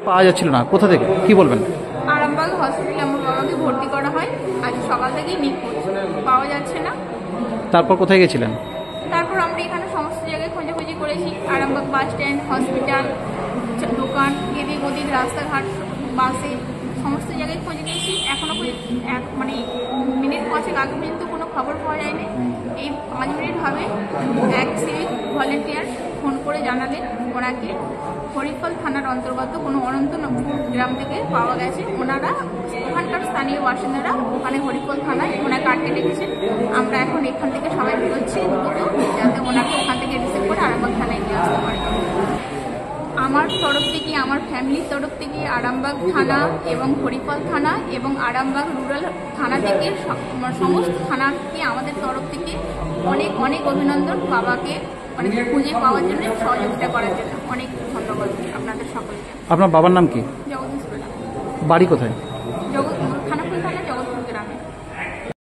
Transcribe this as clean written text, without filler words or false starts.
পাওয়া যাচ্ছিল না, কোথা থেকে কি বলবেন? আরামবাগ হসপিটালে আমার বাবাকে ভর্তি করা হয়। আজ সকাল থেকেই নিখোঁজ, পাওয়া যাচ্ছে না। তারপর কোথায় গেছিলেন? তারপর আমরা এখানে সমস্ত জায়গায় খোঁজাখুঁজি করেছি, আরামবাগ বাস স্ট্যান্ড, হসপিটাল, দোকান, এদিক ওদিক, রাস্তাঘাট, বাসে, সমস্ত জায়গায় খোঁজ নিয়েছি। এখনো মানে মিনিট 5 আগে পর্যন্ত কোনো খবর পাওয়া যায়নি। এই 5 মিনিট হবে এক সিভিক ভলেন্টিয়ার ফোন করে জানালেন ওনাকে হরিফল থানার অন্তর্গত কোনো অনন্তনগর গ্রাম থেকে পাওয়া গেছে। ওনারা ওখানকার স্থানীয় বাসিন্দারা ওখানে হরিফল থানায় ওনাকে আটকে রেখেছেন। আমরা এখন এখান থেকে সবাই বেরোচ্ছি যাতে ওনাকে ওখান থেকে রিসিভ করে আরামবাগ থানায় নিয়ে আসতে পারে। আমার তরফ থেকে, আমার ফ্যামিলির তরফ থেকে আরামবাগ থানা এবং হরিফল থানা এবং আরামবাগ রুরাল থানা থেকে সমস্ত থানাকে আমাদের তরফ থেকে অনেক অনেক অভিনন্দন। বাবাকে অনেক খুঁজে পাওয়ার জন্য, সহযোগিতা করার জন্য অনেক ধন্যবাদ আপনাদের সকলকে। আপনার বাবার নাম কি? জগদীশ বেলা। বাড়ি কোথায়?